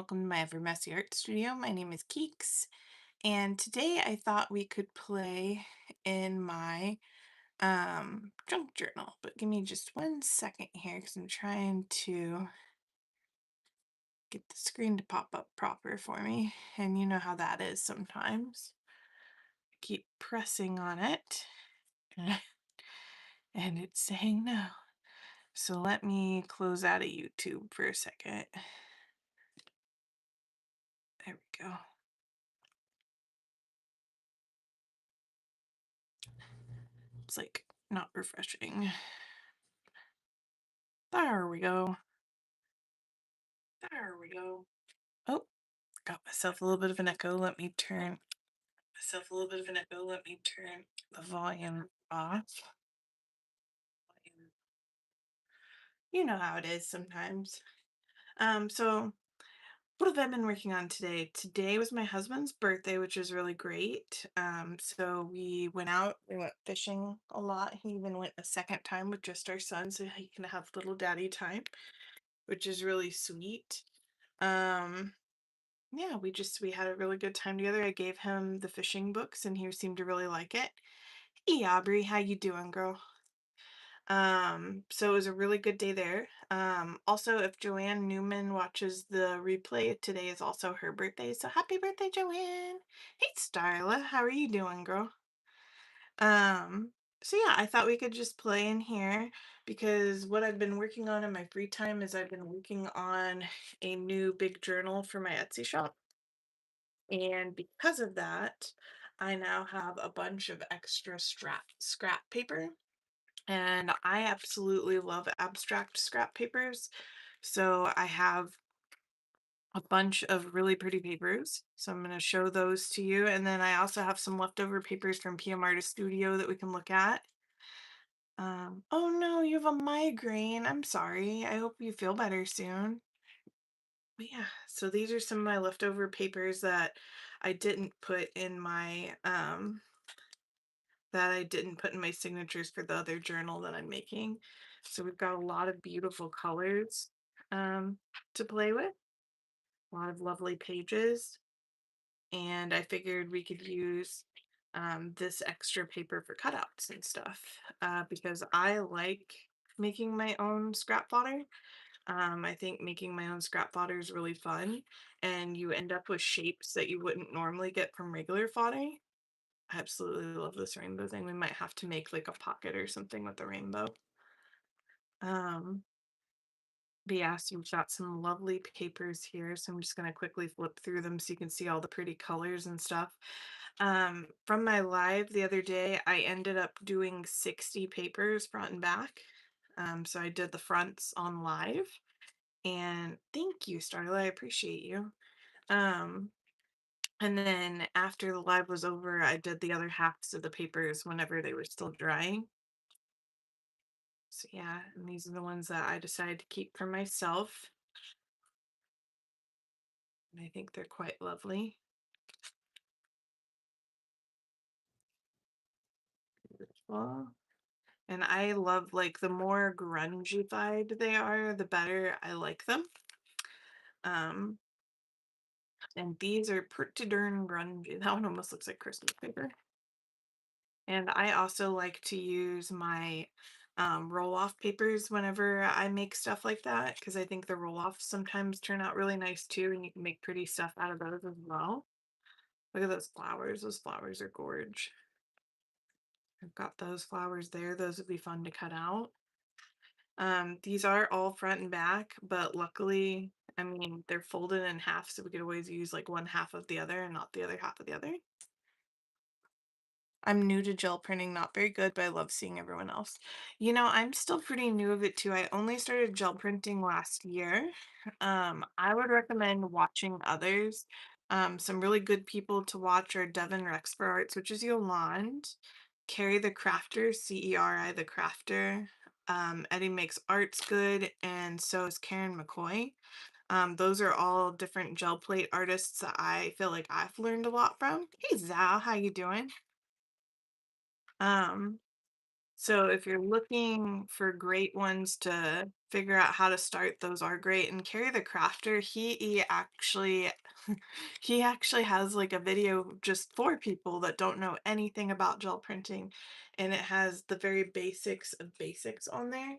welcome to my Ever Messy Art Studio. My name is Keeks, and today I thought we could play in my junk journal. But give me just 1 second here because I'm trying to get the screen to pop up proper for me. And you know how that is sometimes. Keep pressing on it, and it's saying no. So let me close out of YouTube for a second. There we go. It's like not refreshing. There we go. There we go. Oh, got myself a little bit of an echo. Let me turn the volume off. You know how it is sometimes. So what have I been working on today? Today was my husband's birthday, which is really great. So we went fishing a lot. He even went a second time with just our son so he can have little daddy time, which is really sweet. Um, Yeah, we had a really good time together. I gave him the fishing books and he seemed to really like it. Hey Aubrey, how you doing, girl? So it was a really good day there. Also if Joanne Newman watches the replay, today is also her birthday. So happy birthday, Joanne. Hey Starla, how are you doing, girl? Um, so yeah, I thought we could just play in here because what I've been working on in my free time is I've been working on a new big journal for my Etsy shop. And because of that, I now have a bunch of extra scrap paper. And I absolutely love abstract scrap papers. So I have a bunch of really pretty papers. So I'm going to show those to you. And then I also have some leftover papers from PM Artist Studio that we can look at. Oh no, you have a migraine. I'm sorry. I hope you feel better soon. But yeah, so these are some of my leftover papers I didn't put in my that I didn't put in my signatures for the other journal that I'm making. So we've got a lot of beautiful colors um, to play with, a lot of lovely pages, and I figured we could use this extra paper for cutouts and stuff because I like making my own scrap fodder. I think making my own scrap fodder is really fun, and you end up with shapes that you wouldn't normally get from regular fodder. I absolutely love this rainbow thing. We might have to make like a pocket or something with the rainbow. Um, but yeah, so we've got some lovely papers here. So I'm just going to quickly flip through them so you can see all the pretty colors and stuff. From my live the other day, I ended up doing 60 papers front and back. So I did the fronts on live. And thank you, Starla. I appreciate you. Um, and then after the live was over, I did the other halves of the papers whenever they were still drying. So yeah, and these are the ones that I decided to keep for myself. And I think they're quite lovely. Beautiful. And I love, like, the more grungy-fied they are, the better I like them. Um, and these are pretty darn grungy. That one almost looks like Christmas paper. And I also like to use my roll-off papers whenever I make stuff like that because I think the roll-offs sometimes turn out really nice too, and you can make pretty stuff out of those as well. Look at those flowers. Those flowers are gorge. I've got those flowers there. Those would be fun to cut out. These are all front and back, but luckily, I mean, they're folded in half, so we could always use like one half of the other and not the other half of the other. I'm new to gel printing, not very good, but I love seeing everyone else. You know, I'm still pretty new of it too. I only started gel printing last year. I would recommend watching others. Some really good people to watch are Devin Rexford Arts, which is Yolande, Carrie the Crafter, CERI the Crafter. Eddie Makes Arts Good, and so is Karen McCoy. Those are all different gel plate artists that I feel like I've learned a lot from. Hey Zal, how you doing? Um, So if you're looking for great ones to figure out how to start, those are great. And Carrie the Crafter, he actually he actually has like a video just for people that don't know anything about gel printing, and it has the very basics of basics on there.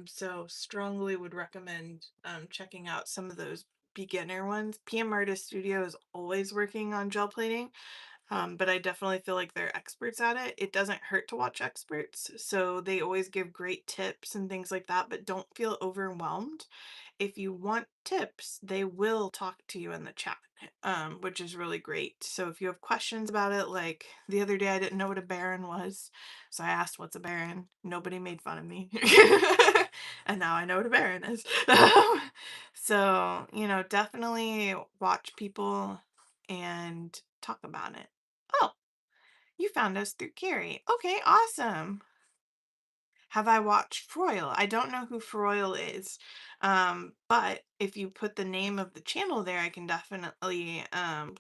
So strongly would recommend checking out some of those beginner ones. PM Artist Studio is always working on gel plating, but I definitely feel like they're experts at it. It doesn't hurt to watch experts, so they always give great tips and things like that, but don't feel overwhelmed. If you want tips, they will talk to you in the chat, which is really great. So if you have questions about it, like the other day, I didn't know what a baron was, so I asked, "What's a baron?" Nobody made fun of me. And now I know what a baron is. So, definitely watch people and talk about it. Oh, you found us through Carrie. Okay, awesome. Have I watched Froyle? I don't know who Froyle is. But if you put the name of the channel there, I can definitely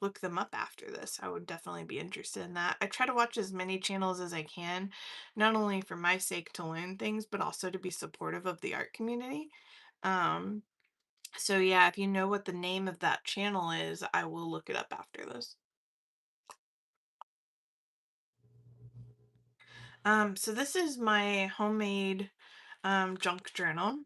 look them up after this. I would definitely be interested in that. I try to watch as many channels as I can, not only for my sake to learn things, but also to be supportive of the art community. Um, so yeah, if you know what the name of that channel is, I will look it up after this. So this is my homemade junk journal.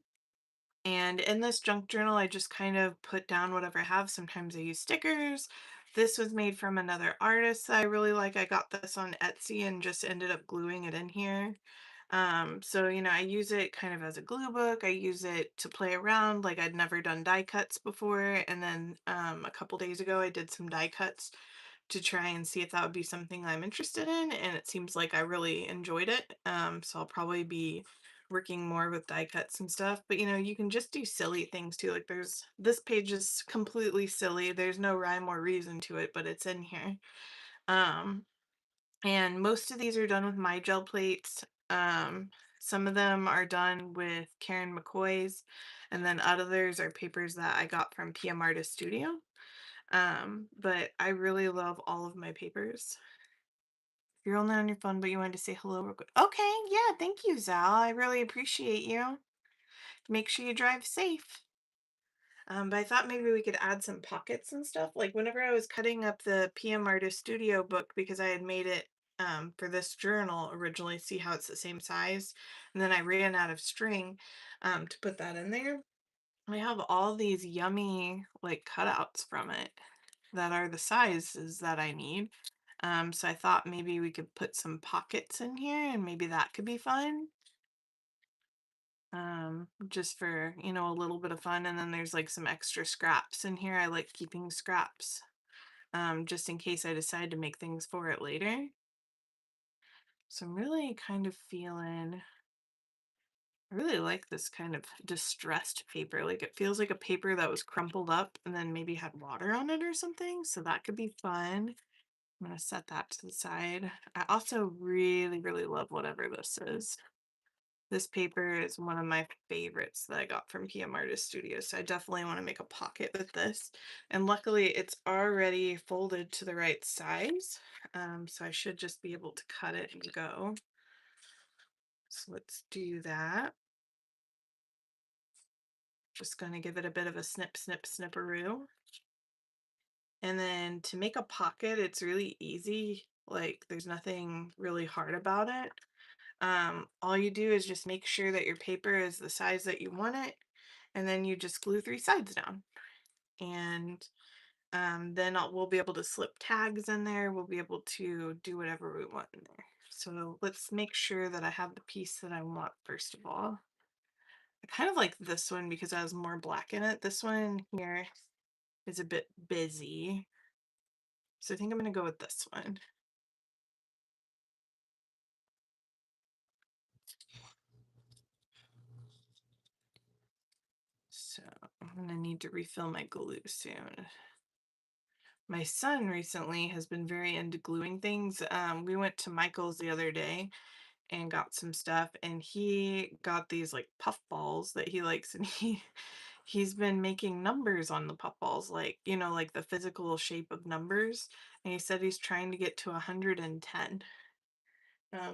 And in this junk journal, I just kind of put down whatever I have. Sometimes I use stickers. This was made from another artist that I really like. I got this on Etsy and just ended up gluing it in here. So I use it kind of as a glue book. I use it to play around. Like I'd never done die cuts before, and then a couple days ago I did some die cuts to try and see if that would be something I'm interested in, and it seems like I really enjoyed it. So I'll probably be working more with die cuts and stuff. But you can just do silly things too. Like this page is completely silly. There's no rhyme or reason to it, but it's in here. Um, and most of these are done with my gel plates. Some of them are done with Karen McCoy's, and then others are papers that I got from PM Artist Studio. But I really love all of my papers. You're only on your phone, but you wanted to say hello real quick. Okay, yeah, thank you, Zal. I really appreciate you. Make sure you drive safe. But I thought maybe we could add some pockets and stuff. Like whenever I was cutting up the PM Artist Studio book, because I had made it for this journal originally, see how it's the same size, and then I ran out of string to put that in there. I have all these yummy like cutouts from it that are the sizes that I need. So I thought maybe we could put some pockets in here and maybe that could be fun. Just for, a little bit of fun. And then there's like some extra scraps in here. I like keeping scraps, just in case I decide to make things for it later. So I'm really kind of feeling, I really like this kind of distressed paper. Like it feels like a paper that was crumpled up and then maybe had water on it or something. So that could be fun. I'm gonna set that to the side. I also really, really love whatever this is. This paper is one of my favorites that I got from PM Artist Studio, so I definitely want to make a pocket with this. And luckily, it's already folded to the right size, so I should just be able to cut it and go. So let's do that. Just gonna give it a bit of a snip, snip, snipperoo. And then to make a pocket, it's really easy. Like there's nothing really hard about it. All you do is just make sure that your paper is the size that you want it, and then you just glue 3 sides down. And then we'll be able to slip tags in there. We'll be able to do whatever we want in there. So let's make sure that I have the piece that I want first of all. I kind of like this one because it has more black in it. This one here is a bit busy. So I think I'm going to go with this one. So I'm going to need to refill my glue soon. My son recently has been very into gluing things. We went to Michael's the other day and got some stuff, and he got these like puff balls that he likes, and he's been making numbers on the puff balls, like like the physical shape of numbers. And he said he's trying to get to 110.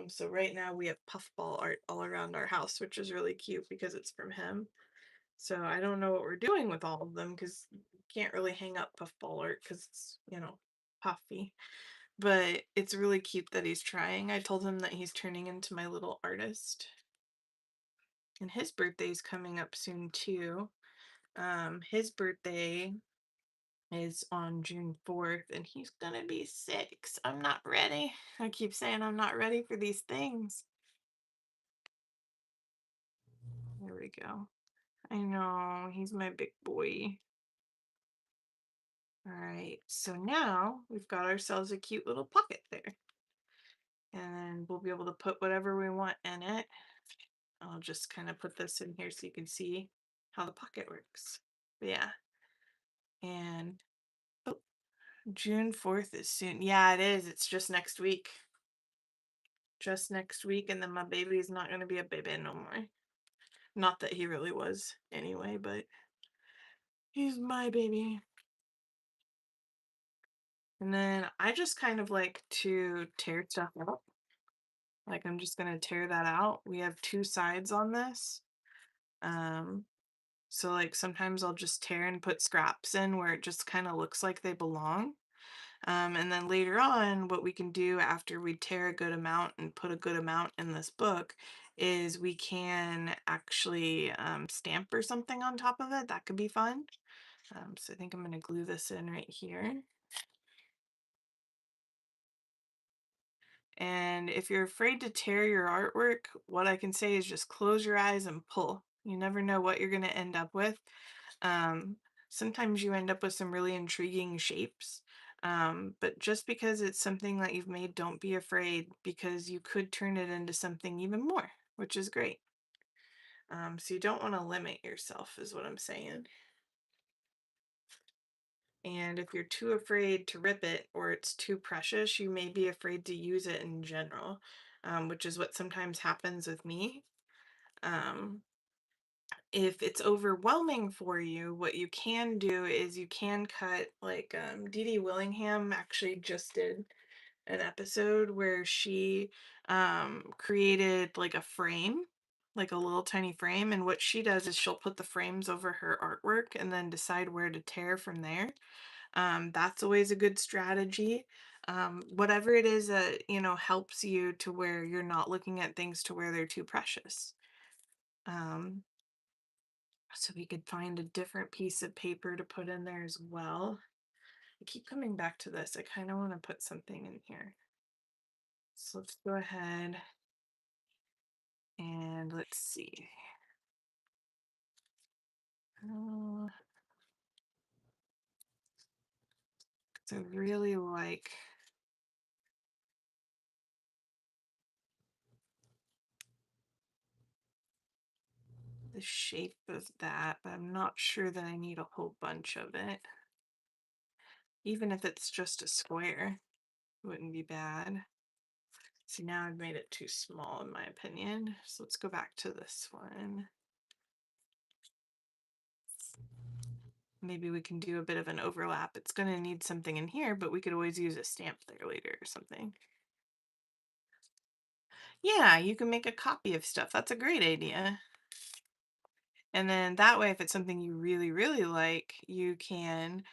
So right now we have puffball art all around our house, which is really cute because it's from him. So I don't know what we're doing with all of them because can't really hang up puffball art because it's, puffy. But it's really cute that he's trying. I told him that he's turning into my little artist. And his birthday's coming up soon too. His birthday is on June 4th and he's gonna be 6. I'm not ready. I keep saying I'm not ready for these things. There we go. I know, he's my big boy. All right, so now we've got ourselves a cute little pocket there. And we'll be able to put whatever we want in it. I'll just kind of put this in here so you can see how the pocket works. But yeah, and oh, June 4th is soon. Yeah, it is. It's just next week. Just next week, and then my baby's not going to be a baby no more. Not that he really was anyway, but he's my baby. And then I just kind of like to tear stuff up. Like I'm just going to tear that out. We have two sides on this. Um, so like sometimes I'll just tear and put scraps in where it just kind of looks like they belong. And then later on, what we can do after we tear a good amount and put a good amount in this book is we can actually stamp or something on top of it. That could be fun. So I think I'm going to glue this in right here. And if you're afraid to tear your artwork, what I can say is just close your eyes and pull. You never know what you're going to end up with. Um, Sometimes you end up with some really intriguing shapes. But just because it's something that you've made, don't be afraid because you could turn it into something even more, which is great. So you don't want to limit yourself, is what I'm saying. And if you're too afraid to rip it or it's too precious, you may be afraid to use it in general, which is what sometimes happens with me. Um, if it's overwhelming for you, what you can do is you can cut like Dee Dee Willingham actually just did an episode where she created like a frame, like a little tiny frame. And what she does is she'll put the frames over her artwork and then decide where to tear from there. That's always a good strategy. Whatever it is that, helps you to where you're not looking at things to where they're too precious. Um, so we could find a different piece of paper to put in there as well. I keep coming back to this. I kind of want to put something in here. So let's go ahead and let's see. Uh, I really like the shape of that, but I'm not sure that I need a whole bunch of it. Even if it's just a square, wouldn't be bad. See, now I've made it too small in my opinion. So let's go back to this one. Maybe we can do a bit of an overlap. It's going to need something in here, but we could always use a stamp there later or something. Yeah, you can make a copy of stuff. That's a great idea. And then that way, if it's something you really, really like, you can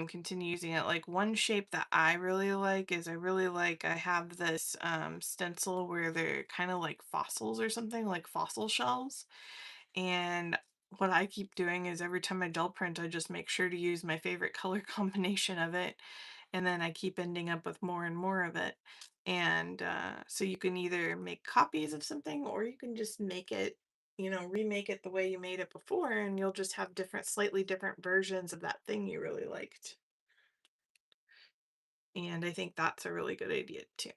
continue using it. Like one shape that I really like is I have this stencil where they're kind of like fossils or something, like fossil shells. And what I keep doing is every time I gel print, I just make sure to use my favorite color combination of it. And then I keep ending up with more and more of it. And so you can either make copies of something or you can just make it, remake it the way you made it before, and you'll just have slightly different versions of that thing you really liked. And I think that's a really good idea too.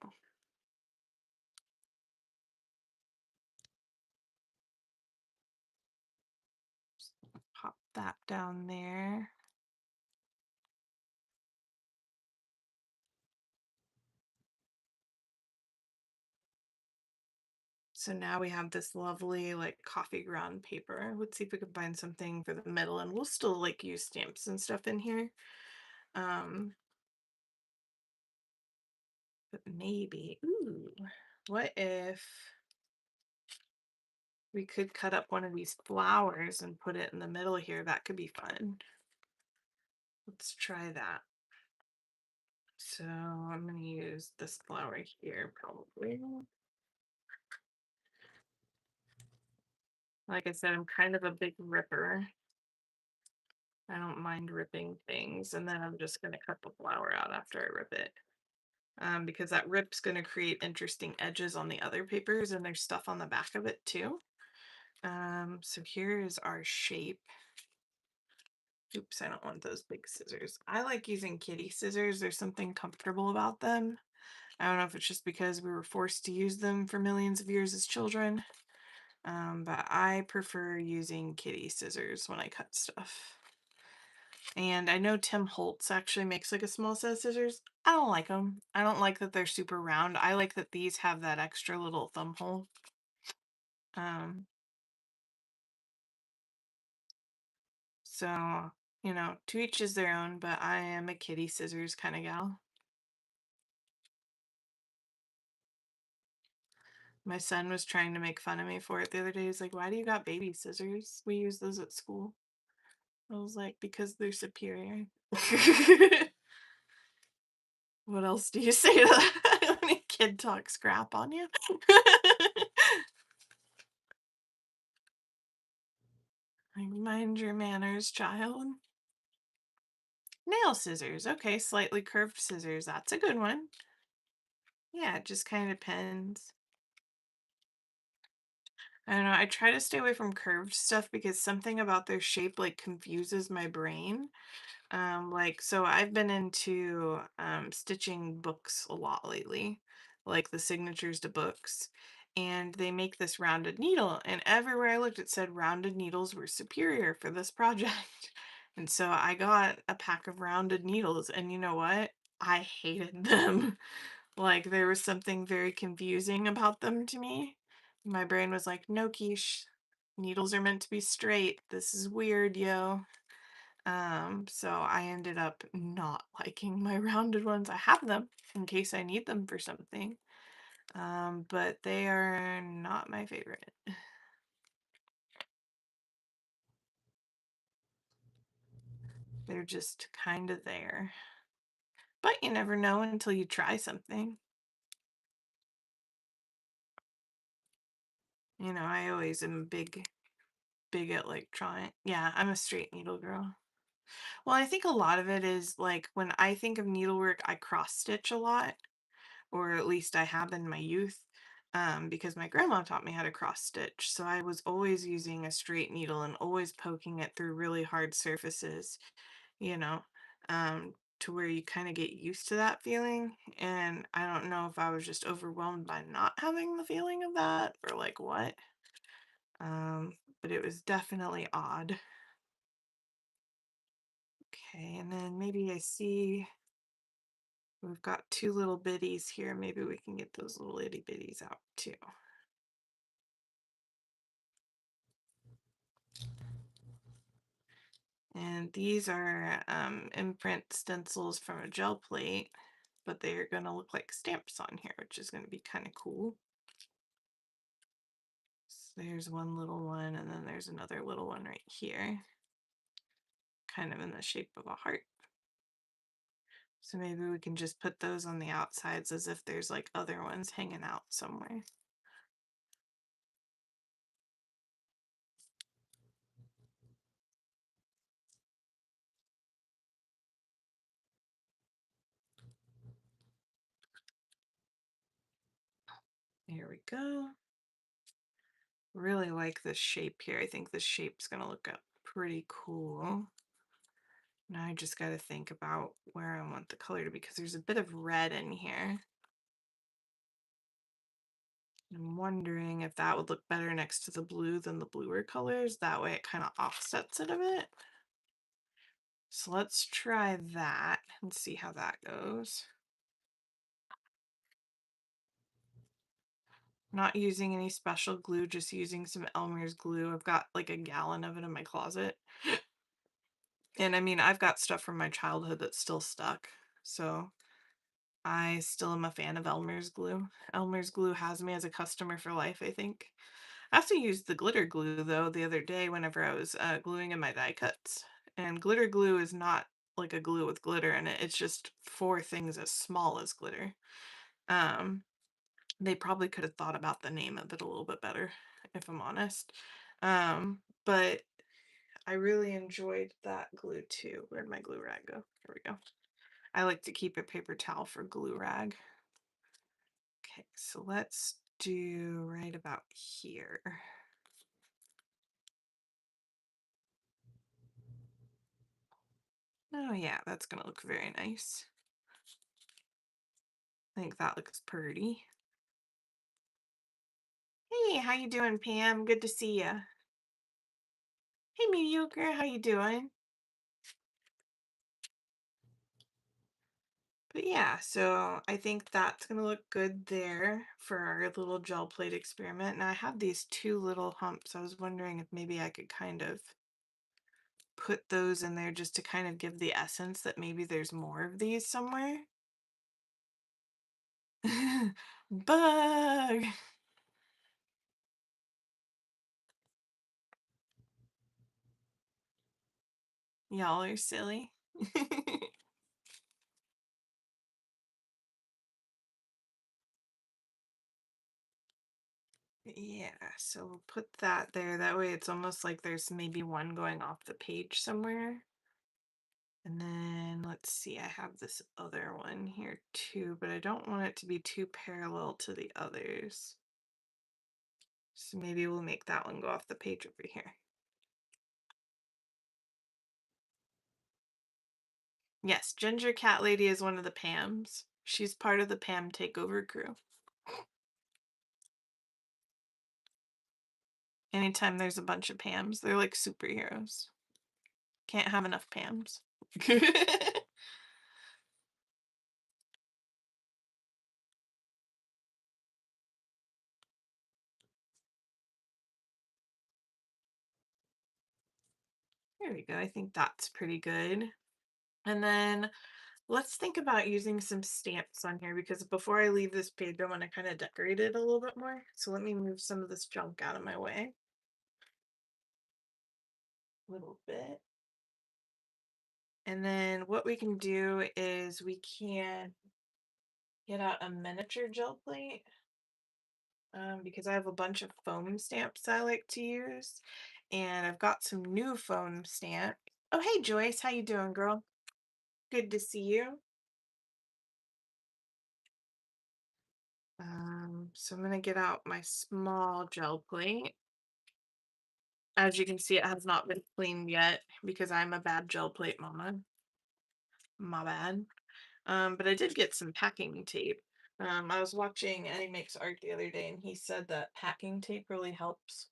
Pop that down there. So now we have this lovely like coffee ground paper. Let's see if we can find something for the middle, and we'll still like use stamps and stuff in here. But maybe, ooh, What if we could cut up one of these flowers and put it in the middle here? That could be fun. Let's try that. So I'm going to use this flower here probably. Like I said, I'm kind of a big ripper. I don't mind ripping things, and then I'm just going to cut the flower out after I rip it. Because that rip's going to create interesting edges on the other papers, and there's stuff on the back of it too. So here is our shape. Oops, I don't want those big scissors. I like using kitty scissors. There's something comfortable about them. I don't know if it's just because we were forced to use them for millions of years as children, but I prefer using kitty scissors when I cut stuff. And I know Tim Holtz actually makes like a small set of scissors. I don't like them. I don't like that they're super round. I like that these have that extra little thumb hole. Um, so, to each is their own, but I am a kitty scissors kind of gal. My son was trying to make fun of me for it the other day. He's like, "Why do you got baby scissors? We use those at school." I was like, "Because they're superior." What else do you say to that when a kid talks crap on you? Like, mind your manners, child. Nail scissors. Okay, slightly curved scissors. That's a good one. Yeah, it just kind of depends. I don't know. I try to stay away from curved stuff because something about their shape like confuses my brain. So I've been into stitching books a lot lately, like the signatures to books, and they make this rounded needle, and everywhere I looked, it said rounded needles were superior for this project. And so I got a pack of rounded needles, and you know what? I hated them. Like there was something very confusing about them to me. My brain was like, no, quiche, needles are meant to be straight. This is weird, yo. So I ended up not liking my rounded ones. I have them in case I need them for something. But they are not my favorite. They're just kind of there. But you never know until you try something. I always am big at like trying. Yeah, I'm a straight needle girl. Well, I think a lot of it is like when I think of needlework, I cross stitch a lot, or at least I have in my youth, because my grandma taught me how to cross stitch. So I was always using a straight needle and always poking it through really hard surfaces, you know, to where you kind of get used to that feeling. And I don't know if I was just overwhelmed by not having the feeling of that or like what. But it was definitely odd. Okay, and then maybe I see we've got two little bitties here. Maybe we can get those little itty bitties out too. And these are imprint stencils from a gel plate, but they're going to look like stamps on here, which is going to be kind of cool. So there's one little one, and then there's another little one right here, kind of in the shape of a heart. So maybe we can just put those on the outsides as if there's like other ones hanging out somewhere. There we go. Really like this shape here. I think this shape's going to look up pretty cool. Now I just got to think about where I want the color to be because there's a bit of red in here. I'm wondering if that would look better next to the blue than the bluer colors. That way it kind of offsets it a bit. So let's try that and see how that goes. Not using any special glue, just using some Elmer's glue. I've got like a gallon of it in my closet. And I mean, I've got stuff from my childhood that's still stuck. So I still am a fan of Elmer's glue. Elmer's glue has me as a customer for life, I think. I also used the glitter glue though the other day whenever I was gluing in my die cuts. And glitter glue is not like a glue with glitter in it. It's just four things as small as glitter. Um, they probably could have thought about the name of it a little bit better, if I'm honest. But I really enjoyed that glue too. Where'd my glue rag go? Here we go. I like to keep a paper towel for glue rag. Okay, so let's do right about here. Oh yeah, that's gonna look very nice. I think that looks pretty. Hey, how you doing, Pam? Good to see ya. Hey, mediocre, how you doing? But yeah, so I think that's gonna look good there for our little gel plate experiment. Now I have these two little humps. I was wondering if maybe I could kind of put those in there just to kind of give the essence that maybe there's more of these somewhere. Bug! Y'all are silly. Yeah, so we'll put that there. That way it's almost like there's maybe one going off the page somewhere. And then let's see, I have this other one here too, but I don't want it to be too parallel to the others. So maybe we'll make that one go off the page over here. Yes, Ginger Cat Lady is one of the Pams. She's part of the Pam Takeover crew. Anytime there's a bunch of Pams, they're like superheroes. Can't have enough Pams. There we go. I think that's pretty good. And then let's think about using some stamps on here because before I leave this page, I want to kind of decorate it a little bit more. So let me move some of this junk out of my way a little bit. And then what we can do is we can get out a miniature gel plate because I have a bunch of foam stamps I like to use. And I've got some new foam stamps. Oh, hey, Joyce. How you doing, girl? Good to see you. So I'm gonna get out my small gel plate. As you can see, it has not been cleaned yet because I'm a bad gel plate mama. My bad. But I did get some packing tape. I was watching Eddie Makes Art the other day, and he said that packing tape really helps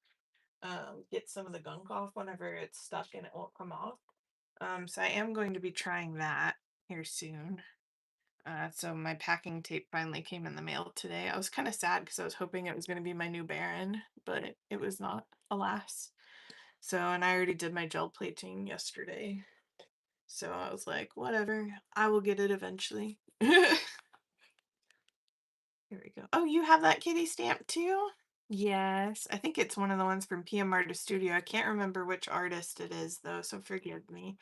get some of the gunk off whenever it's stuck and it won't come off. So I am going to be trying that here soon. So my packing tape finally came in the mail today. I was kind of sad because I was hoping it was going to be my new Baron, but it was not, alas. So, and I already did my gel plating yesterday. So I was like, whatever, I will get it eventually. Here we go. Oh, you have that kitty stamp too? Yes, I think it's one of the ones from PM Artist Studio. I can't remember which artist it is though, so forgive me.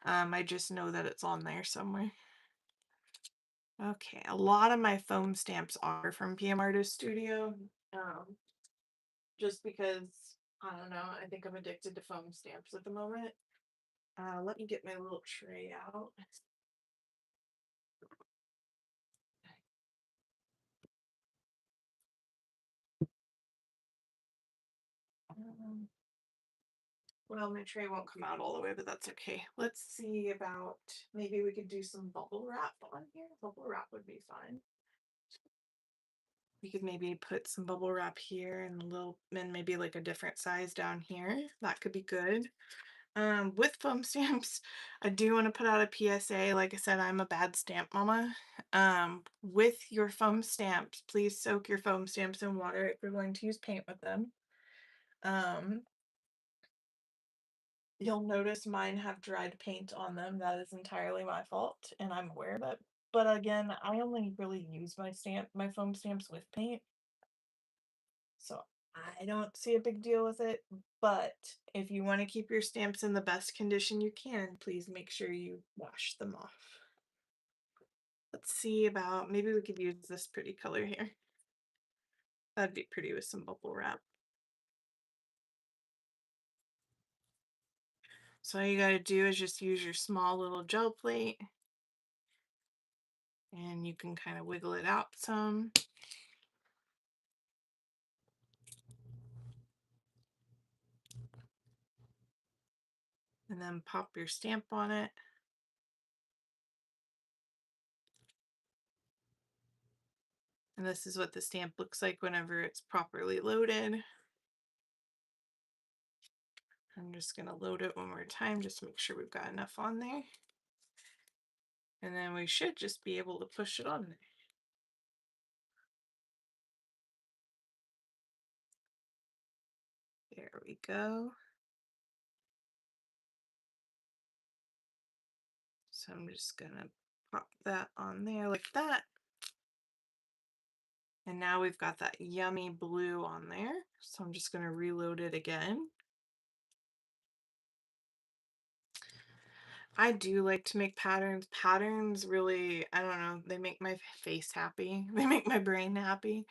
I just know that it's on there somewhere. Okay, a lot of my foam stamps are from PM Artist Studio. Um, just because I don't know, I think I'm addicted to foam stamps at the moment. Let me get my little tray out. Um, well, my tray won't come out all the way, but that's okay. Let's see about maybe we could do some bubble wrap on here. Bubble wrap would be fun. We could maybe put some bubble wrap here and a little, and maybe like a different size down here. That could be good. With foam stamps, I do want to put out a PSA. Like I said, I'm a bad stamp mama. With your foam stamps, please soak your foam stamps in water if you're going to use paint with them. Um, you'll notice mine have dried paint on them. That is entirely my fault, and I'm aware of it. But again, I only really use my foam stamps with paint, so I don't see a big deal with it. But if you want to keep your stamps in the best condition you can, please make sure you wash them off. Let's see about maybe we could use this pretty color here. That'd be pretty with some bubble wrap. So all you gotta do is just use your small little gel plate and you can kind of wiggle it out some. And then pop your stamp on it. And this is what the stamp looks like whenever it's properly loaded. I'm just going to load it one more time just to make sure we've got enough on there. And then we should just be able to push it on there. There we go. So I'm just going to pop that on there like that. And now we've got that yummy blue on there. So I'm just going to reload it again. I do like to make patterns. Patterns really, I don't know, they make my face happy. They make my brain happy.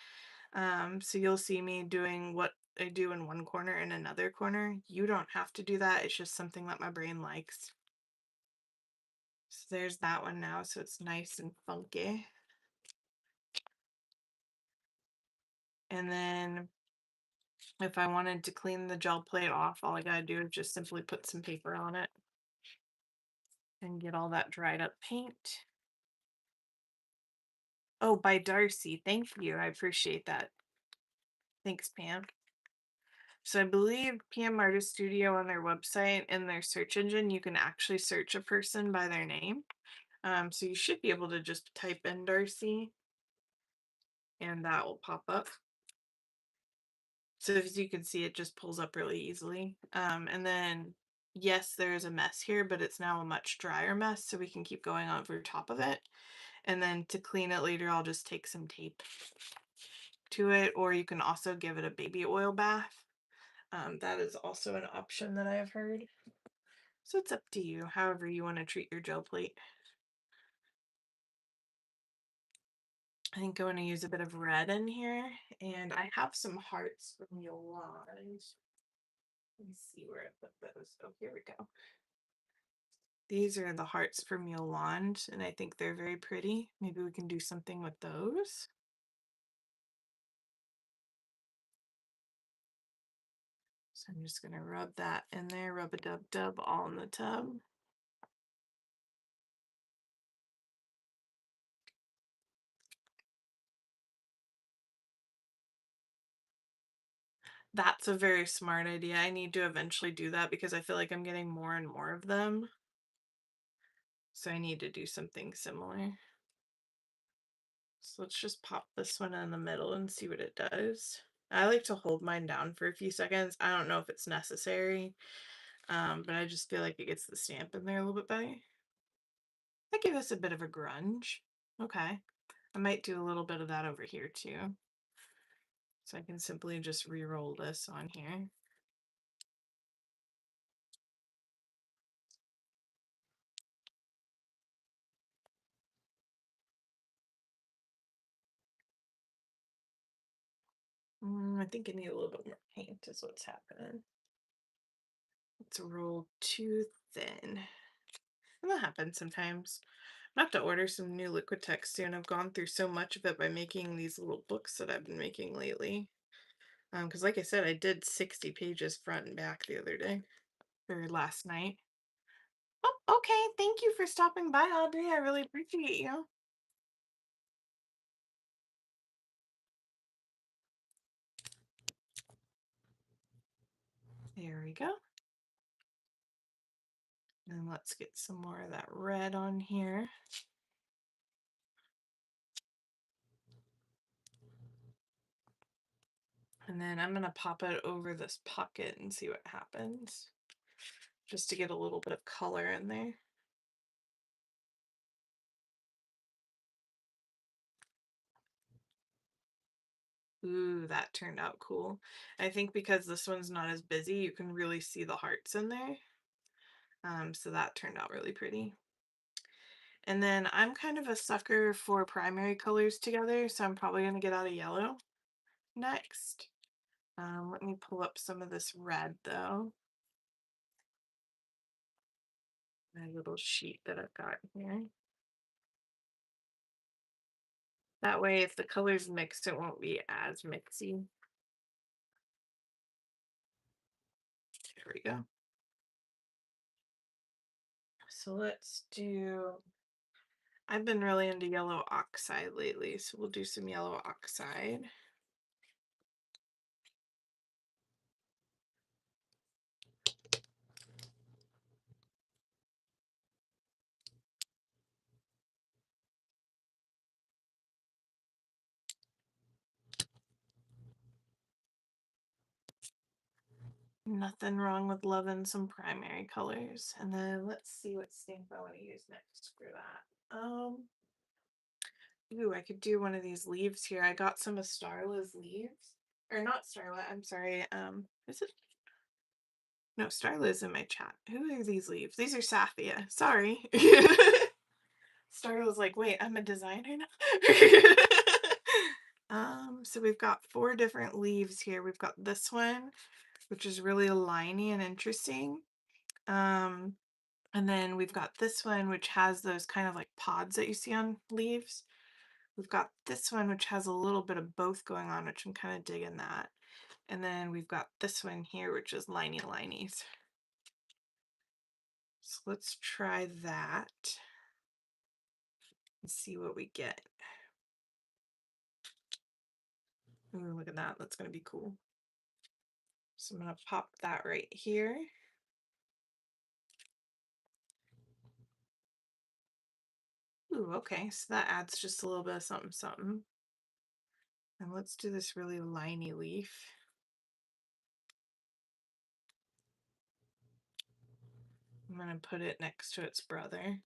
So you'll see me doing what I do in one corner in another corner. You don't have to do that. It's just something that my brain likes. So there's that one now. So it's nice and funky. And then if I wanted to clean the gel plate off, all I gotta do is just simply put some paper on it and get all that dried up paint. Oh, by Darcy. Thank you. I appreciate that. Thanks, Pam. So I believe PM Artist Studio on their website in their search engine, you can actually search a person by their name. So you should be able to just type in Darcy and that will pop up. So as you can see, it just pulls up really easily. And then, yes, there is a mess here, but it's now a much drier mess, so we can keep going over top of it. And then to clean it later, I'll just take some tape to it, or you can also give it a baby oil bath. That is also an option that I have heard. So it's up to you, however you want to treat your gel plate. I think I want to use a bit of red in here, and I have some hearts from Yolande. Let me see where I put those. Oh, here we go. These are the hearts from Yolande, and I think they're very pretty. Maybe we can do something with those. So I'm just going to rub that in there, rub a dub dub all in the tub. That's a very smart idea. I need to eventually do that because I feel like I'm getting more and more of them. So I need to do something similar. So let's just pop this one in the middle and see what it does. I like to hold mine down for a few seconds. I don't know if it's necessary, but I just feel like it gets the stamp in there a little bit better. I give this a bit of a grunge. Okay. I might do a little bit of that over here too. So I can simply just re-roll this on here. I think I need a little bit more paint is what's happening. It's rolled too thin. And that happens sometimes. I have to order some new Liquitex soon. I've gone through so much of it by making these little books that I've been making lately. Because like I said, I did 60 pages front and back the other day, or last night. Oh, okay. Thank you for stopping by, Audrey. I really appreciate you. There we go. And let's get some more of that red on here. And then I'm going to pop it over this pocket and see what happens. Just to get a little bit of color in there. Ooh, that turned out cool. I think because this one's not as busy, you can really see the hearts in there. So that turned out really pretty. And then I'm kind of a sucker for primary colors together, so I'm probably going to get out a yellow next. Let me pull up some of this red though. My little sheet that I've got here. That way, if the colors mix, it won't be as mixy. There we go. So let's do, I've been really into yellow oxide lately, so we'll do some yellow oxide. Nothing wrong with loving some primary colors. And then let's see what stamp I want to use next for that. Ooh, I could do one of these leaves here. I got some of Starla's leaves. Or not Starla, I'm sorry. Is it? No, Starla is in my chat. Who are these leaves? These are Saphia. Sorry. Starla's like, wait, I'm a designer now? So we've got 4 different leaves here. We've got this one, which is really liney and interesting. And then we've got this one, which has those kind of like pods that you see on leaves. We've got this one, which has a little bit of both going on, which I'm kind of digging that. And then we've got this one here, which is liney linies. So let's try that and see what we get. Ooh, look at that. That's going to be cool. So I'm going to pop that right here. Ooh, okay. So that adds just a little bit of something, something. And let's do this really liney leaf. I'm going to put it next to its brother.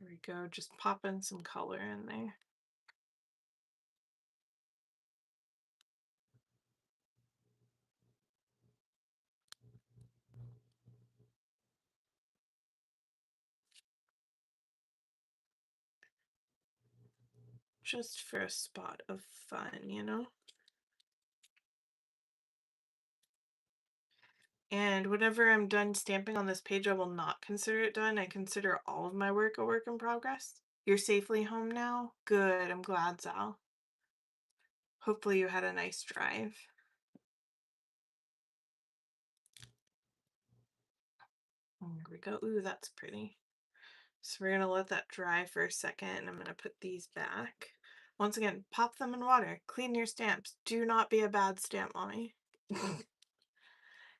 There we go. Just popping some color in there. Just for a spot of fun, you know? And whenever I'm done stamping on this page, I will not consider it done. I consider all of my work a work in progress. You're safely home now? Good, I'm glad, Zal. Hopefully you had a nice drive. There we go. Ooh, that's pretty. So we're gonna let that dry for a second, and I'm gonna put these back. Once again, pop them in water. Clean your stamps. Do not be a bad stamp mommy.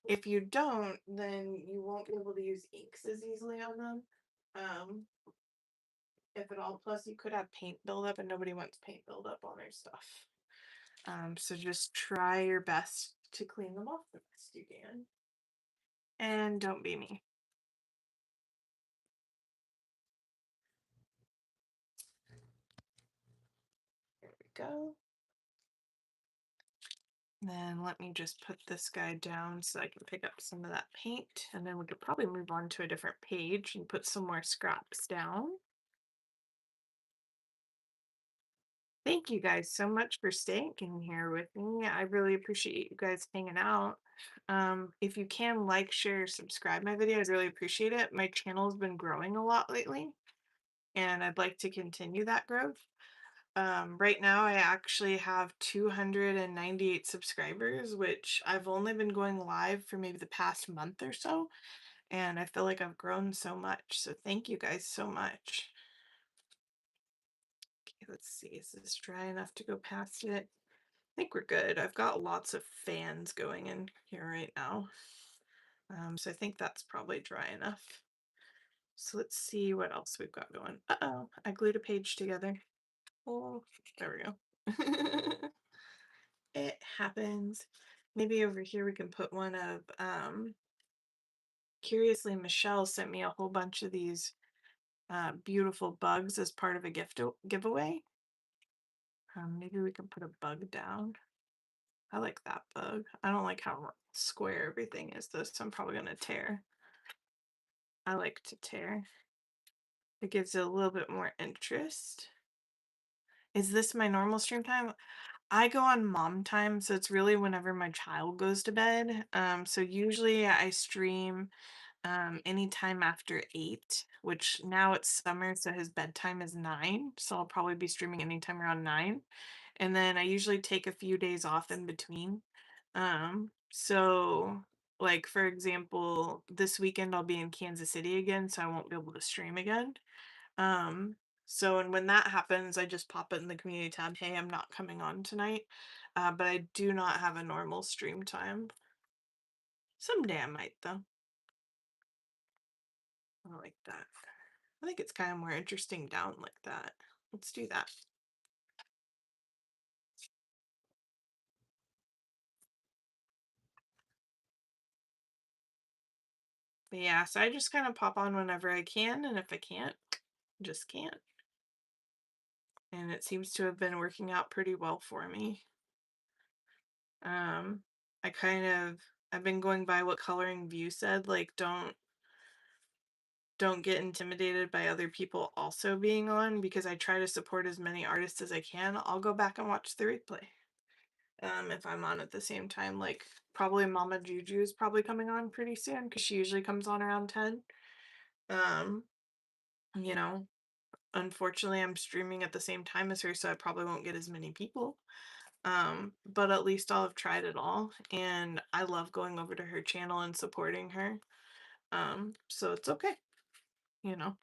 If you don't, then you won't be able to use inks as easily on them. If at all. Plus, you could have paint buildup, and nobody wants paint buildup on their stuff. So just try your best to clean them off the best you can. And don't be me. There we go. Then let me just put this guy down so I can pick up some of that paint, and then we could probably move on to a different page and put some more scraps down. Thank you guys so much for staying here with me. I really appreciate you guys hanging out. If you can like, share, subscribe my video, I'd really appreciate it. My channel has been growing a lot lately, and I'd like to continue that growth. Right now I actually have 298 subscribers, which I've only been going live for maybe the past month or so, and I feel like I've grown so much. So thank you guys so much. Okay, let's see. Is this dry enough to go past it? I think we're good. I've got lots of fans going in here right now. So I think that's probably dry enough. So let's see what else we've got going. Uh-oh, I glued a page together. Oh, there we go. It happens. Maybe over here we can put one of, curiously, Michelle sent me a whole bunch of these beautiful bugs as part of a giveaway. Maybe we can put a bug down. I like that bug. I don't like how square everything is though, so I'm probably gonna tear. I like to tear. It gives it a little bit more interest. Is this my normal stream time? I go on mom time, so it's really whenever my child goes to bed. So usually I stream anytime after 8, which now it's summer, so his bedtime is 9. So I'll probably be streaming anytime around 9. And then I usually take a few days off in between. So like for example, this weekend I'll be in Kansas City again, so I won't be able to stream again. Um, so and when that happens, I just pop it in the community tab, hey, I'm not coming on tonight. But I do not have a normal stream time. Someday I might though. I like that. I think it's kind of more interesting down like that. Let's do that. But yeah, so I just kind of pop on whenever I can, and if I can't, just can't. And it seems to have been working out pretty well for me. Um, I've been going by what Coloring View said, like don't get intimidated by other people also being on, because I try to support as many artists as I can. I'll go back and watch the replay. If I'm on at the same time, like probably Mama Juju is probably coming on pretty soon because she usually comes on around 10. Um, you know, unfortunately I'm streaming at the same time as her, so I probably won't get as many people. But at least I'll have tried it all, and I love going over to her channel and supporting her. So it's okay, you know.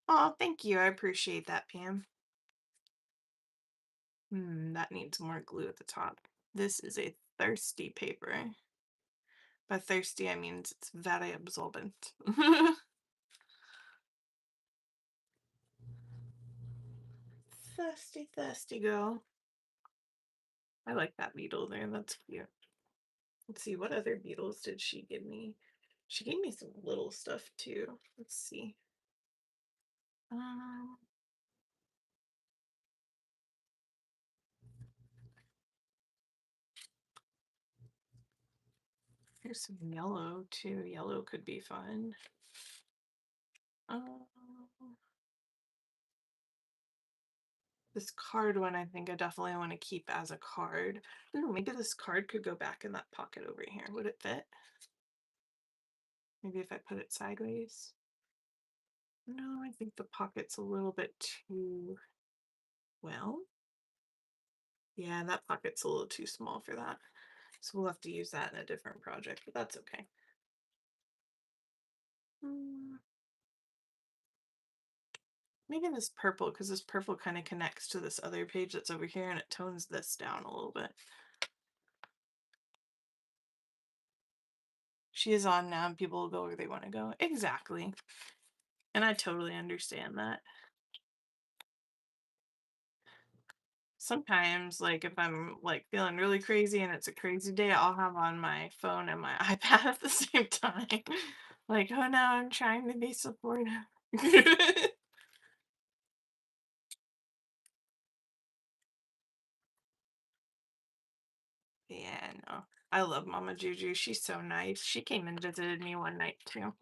Oh, thank you. I appreciate that, Pam. That needs more glue at the top. This is a thirsty paper. By thirsty, I mean it's very absorbent. Thirsty, thirsty girl. I like that beetle there. That's cute. Let's see, what other beetles did she give me? She gave me some little stuff too. Let's see. Um, Here's some yellow too. Yellow could be fun. Um, this card one, I think I definitely want to keep as a card. Ooh, maybe this card could go back in that pocket over here. Would it fit? Maybe if I put it sideways. No, I think the pocket's a little bit too, well, yeah, that pocket's a little too small for that. So we'll have to use that in a different project, but that's okay. Maybe this purple, because this purple kind of connects to this other page that's over here, and it tones this down a little bit. She is on now, and people will go where they want to go. Exactly. And I totally understand that. Sometimes, like if I'm like feeling really crazy and it's a crazy day, I'll have on my phone and my iPad at the same time. Like, oh no, I'm trying to be supportive. Yeah, no. I love Mama Juju. She's so nice. She came and visited me one night too.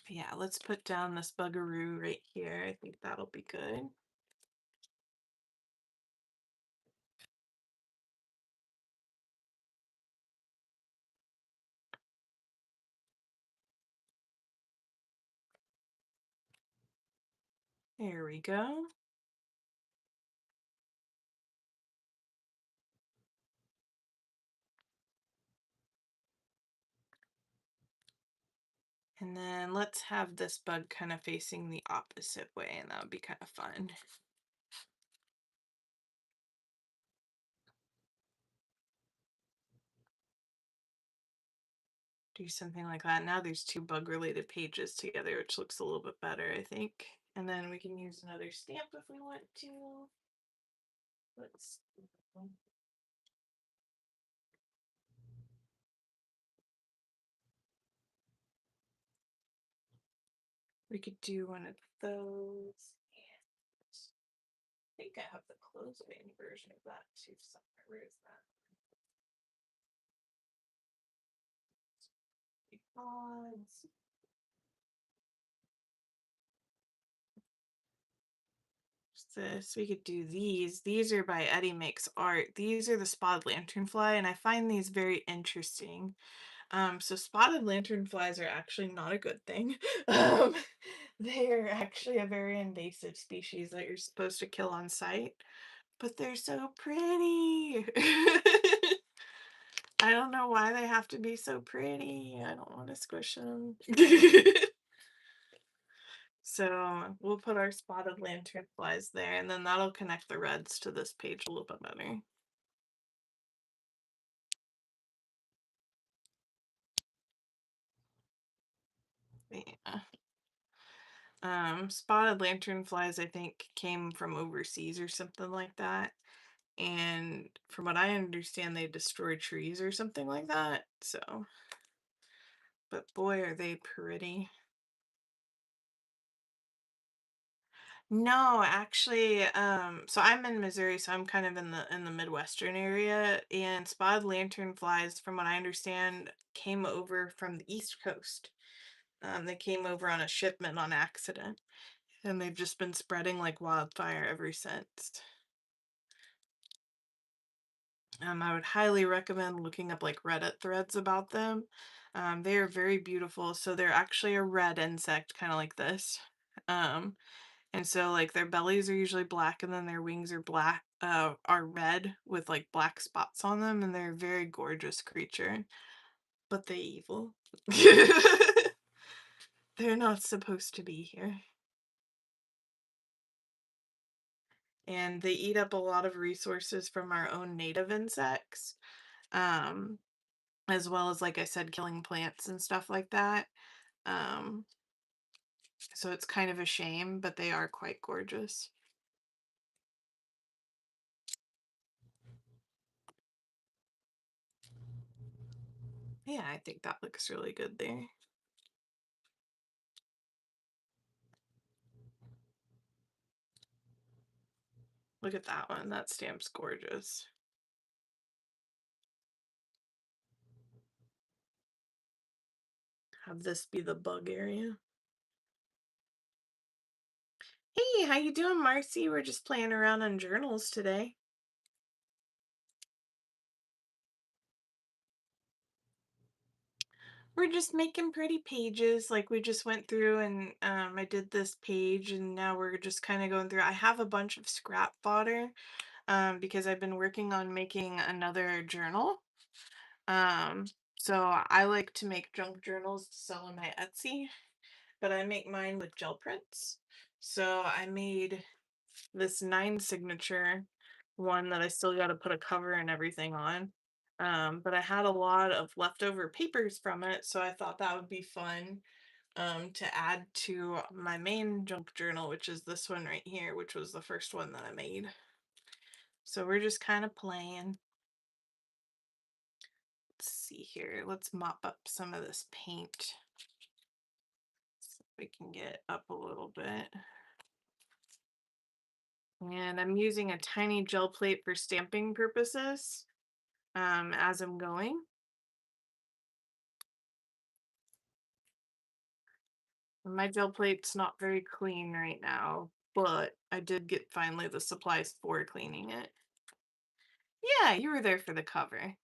Yeah, let's put down this buggeroo right here. I think that'll be good. There we go. And then let's have this bug kind of facing the opposite way, and that would be kind of fun. Do something like that. Now there's two bug related pages together, which looks a little bit better, I think. And then we can use another stamp if we want to. Let's We could do one of those. I think I have the clothesline version of that too somewhere. Where is that? Odds. This we could do these. These are by Eddie Makes Art. These are the spotted lanternfly, and I find these very interesting. So spotted lanternflies are actually not a good thing. Um, they're actually a very invasive species that you're supposed to kill on sight, but they're so pretty. I don't know why they have to be so pretty. I don't want to squish them. So we'll put our spotted lanternflies there, and then that'll connect the reds to this page a little bit better. Yeah. Spotted lanternflies, I think, came from overseas or something like that. And from what I understand, they destroy trees or something like that. So, but boy, are they pretty. No, actually, so I'm in Missouri, so I'm kind of in the Midwestern area, and spotted lanternflies, from what I understand, came over from the East Coast. They came over on a shipment on accident, and they've just been spreading like wildfire ever since. I would highly recommend looking up like Reddit threads about them. They are very beautiful. So they're actually a red insect, kind of like this. Um, and so like their bellies are usually black, and then their wings are black, are red with like black spots on them, and they're a very gorgeous creature. But they evil. They're not supposed to be here. And they eat up a lot of resources from our own native insects. Um, as well as, like I said, killing plants and stuff like that. Um, so it's kind of a shame, but they are quite gorgeous. Yeah, I think that looks really good there. Look at that one. That stamp's gorgeous. Have this be the bug area. Hey, how you doing, Marcy? We're just playing around on journals today. We're just making pretty pages. Like we just went through and I did this page, and now we're just kind of going through. I have a bunch of scrap fodder because I've been working on making another journal. Um, so I like to make junk journals to sell on my Etsy, but I make mine with gel prints. So I made this 9 signature one that I still got to put a cover and everything on. But I had a lot of leftover papers from it, so I thought that would be fun to add to my main junk journal, which is this one right here, which was the first one that I made. So we're just kind of playing. Let's see here. Let's mop up some of this paint so we can get up a little bit. And I'm using a tiny gel plate for stamping purposes as I'm going. My gel plate's not very clean right now, but I did get finally the supplies for cleaning it. Yeah, you were there for the cover.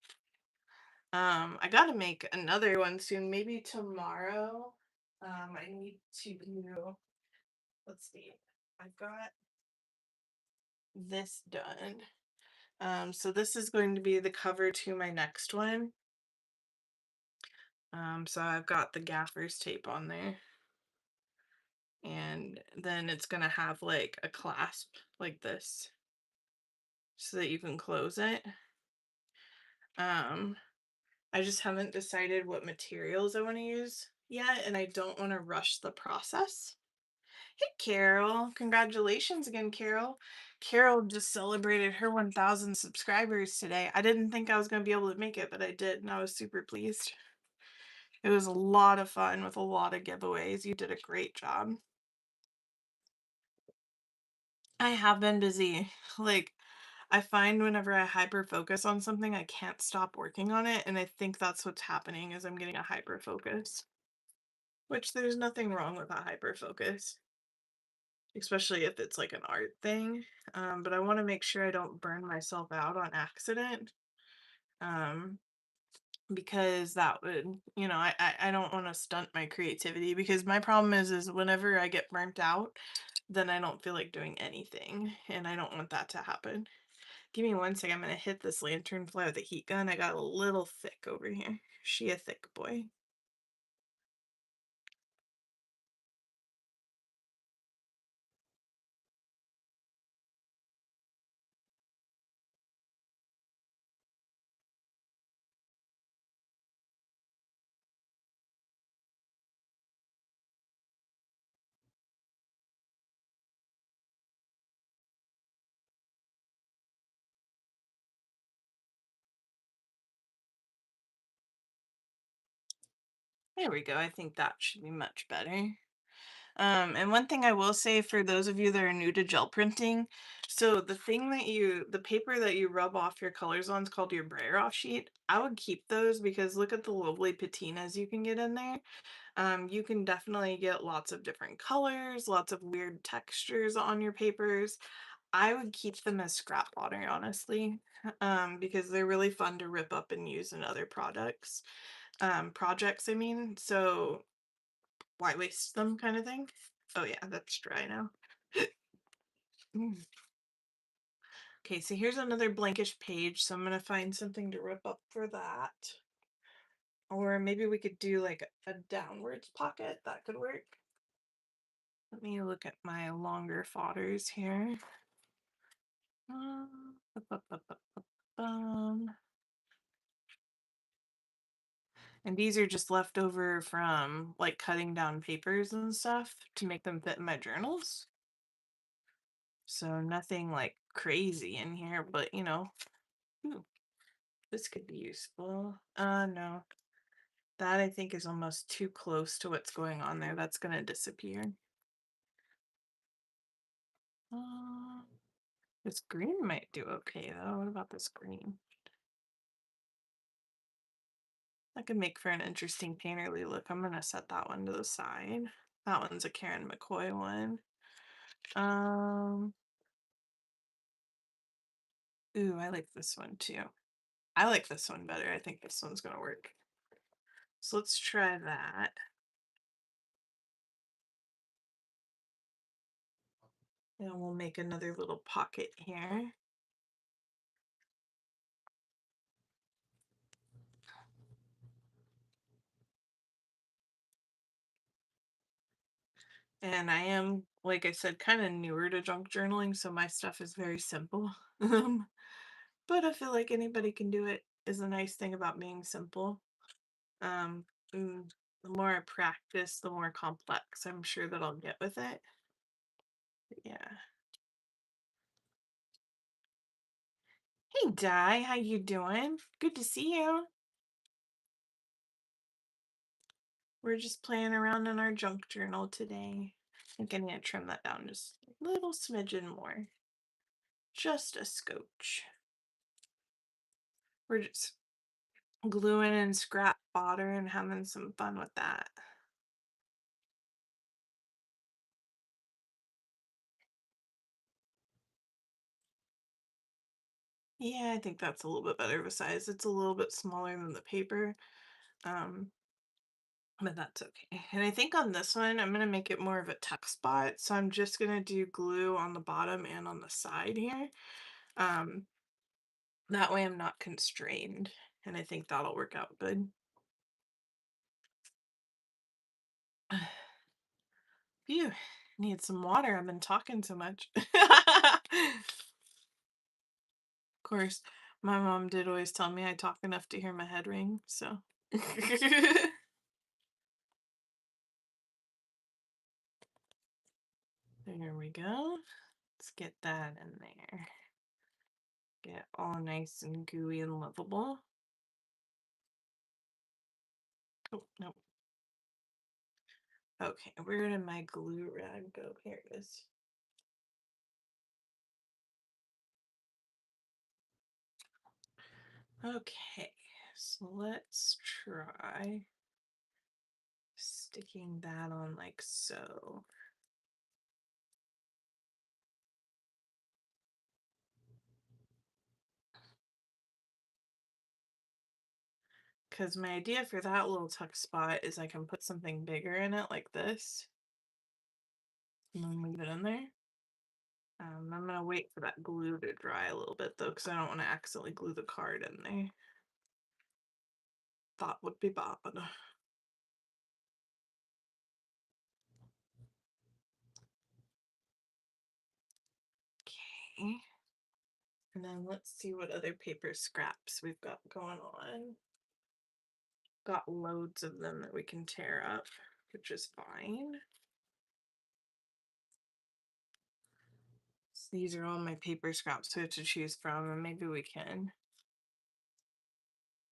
I gotta make another one soon, maybe tomorrow. I need to do, let's see, I've got this done. So this is going to be the cover to my next one. So I've got the gaffer's tape on there. And then it's gonna have like a clasp like this so that you can close it. Um, I just haven't decided what materials I want to use yet, and I don't want to rush the process. Hey, Carol. Congratulations again, Carol. Carol just celebrated her 1,000 subscribers today. I didn't think I was going to be able to make it, but I did, and I was super pleased. It was a lot of fun with a lot of giveaways. You did a great job. I have been busy. Like, I find whenever I hyper focus on something, I can't stop working on it, and I think that's what's happening is I'm getting a hyper focus, which there's nothing wrong with a hyper focus, especially if it's like an art thing. But I want to make sure I don't burn myself out on accident. Um, because that would, I don't want to stunt my creativity because my problem is whenever I get burnt out, then I don't feel like doing anything, and I don't want that to happen. Give me one second. I'm gonna hit this lantern fly with a heat gun. I got a little thick over here. She a thick boy. There we go. I think that should be much better. And one thing I will say for those of you that are new to gel printing, so the paper that you rub off your colors on is called your brayer off sheet. I would keep those because look at the lovely patinas you can get in there. You can definitely get lots of different colors, lots of weird textures on your papers. I would keep them as scrap water, honestly, because they're really fun to rip up and use in other projects, I mean. So why waste them kind of thing? Oh yeah, that's dry now. Mm. Okay, so here's another blankish page, so I'm gonna find something to rip up for that. Or maybe we could do like a downwards pocket, that could work. Let me look at my longer fodders here. Um, And these are just left over from like cutting down papers and stuff to make them fit in my journals. So nothing like crazy in here, but ooh, this could be useful. No. That I think is almost too close to what's going on there. That's gonna disappear. Uh, this green might do okay though. What about this green? That could make for an interesting painterly look. I'm gonna set that one to the side. That one's a Karen McCoy one. Um, ooh, I like this one too. I like this one better. I think this one's gonna work. So let's try that. And we'll make another little pocket here. And I am, like I said, kind of newer to junk journaling, so my stuff is very simple. But I feel like anybody can do it is a nice thing about being simple. Um, the more I practice, the more complex I'm sure that I'll get with it. But yeah. Hey Di, how you doing? Good to see you. We're just playing around in our junk journal today. I think I need to trim that down just a little smidgen more. Just a scotch. We're just gluing in scrap fodder and having some fun with that. Yeah, I think that's a little bit better of a size. It's a little bit smaller than the paper, um, but that's okay. And I think on this one, I'm gonna make it more of a tuck spot. So I'm just gonna do glue on the bottom and on the side here. Um, that way I'm not constrained, and I think that'll work out good. Phew, need some water. I've been talking so much. Of course, my mom did always tell me I talk enough to hear my head ring, so. There we go. Let's get that in there. Get all nice and gooey and lovable. Oh, no. Okay, where did my glue rag go? Here it is. Okay, so let's try sticking that on like so. Because my idea for that little tuck spot is I can put something bigger in it like this and then leave it in there. I'm gonna wait for that glue to dry a little bit though, because I don't want to accidentally glue the card in there. Thought would be bad. Okay. And then let's see what other paper scraps we've got going on. Got loads of them that we can tear up, which is fine. So these are all my paper scraps we have to choose from, and maybe we can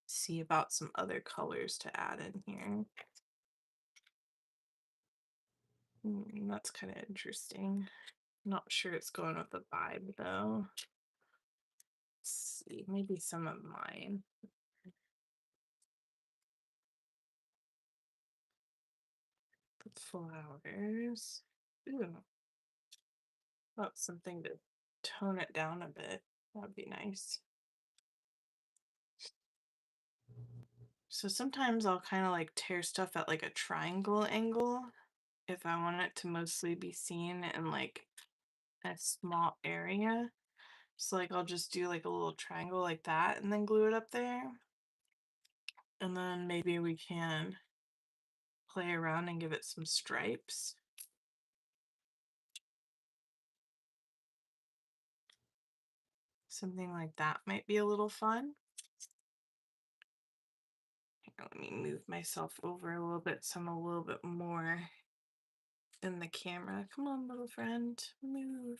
see about some other colors to add in here. That's kind of interesting. Not sure it's going with the vibe though. Let's see, maybe some of mine. The flowers. Ooh, that's something to tone it down a bit. That'd be nice. So sometimes I'll kind of like tear stuff at like a triangle angle if I want it to mostly be seen in like a small area. So like I'll just do like a little triangle like that and then glue it up there. And then maybe we can play around and give it some stripes. Something like that might be a little fun. Let me move myself over a little bit so I'm a little bit more in the camera. Come on, little friend, move.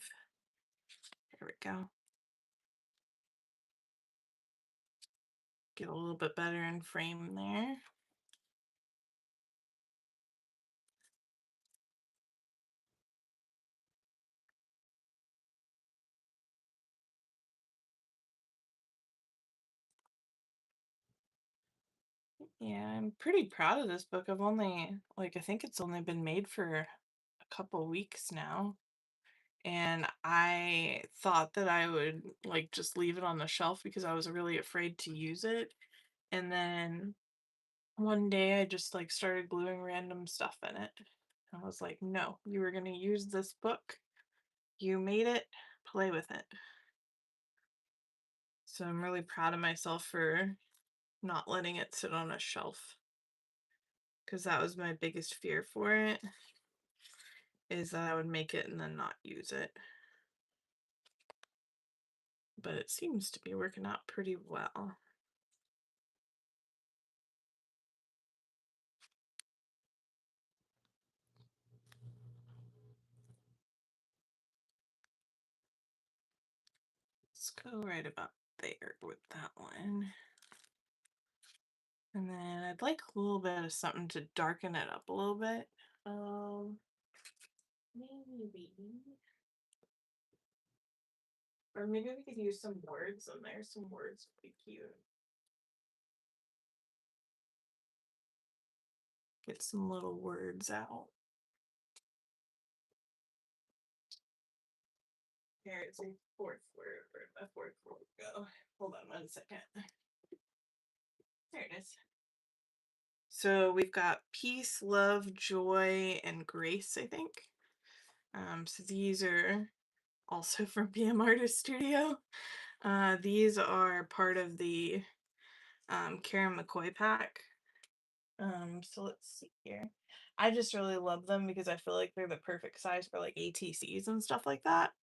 There we go. Get a little bit better in frame there. Yeah, I'm pretty proud of this book. I've only, like, I think it's only been made for a couple weeks now. And I thought that I would, like, just leave it on the shelf because I was really afraid to use it. And then one day I just, like, started gluing random stuff in it. I was like, no, you were going to use this book. You made it, play with it. So I'm really proud of myself for not letting it sit on a shelf. Because that was my biggest fear for it, is that I would make it and then not use it. But it seems to be working out pretty well. Let's go right about there with that one. And then I'd like a little bit of something to darken it up a little bit. Maybe. Or maybe we could use some words in there. Some words would be cute. Get some little words out. Here, it's a fourth word. Where'd my fourth word go? Hold on 1 second. There it is. So we've got peace, love, joy, and grace, I think. So these are also from PM Artist Studio. These are part of the Karen McCoy pack. So let's see here. I just really love them because I feel like they're the perfect size for like ATCs and stuff like that.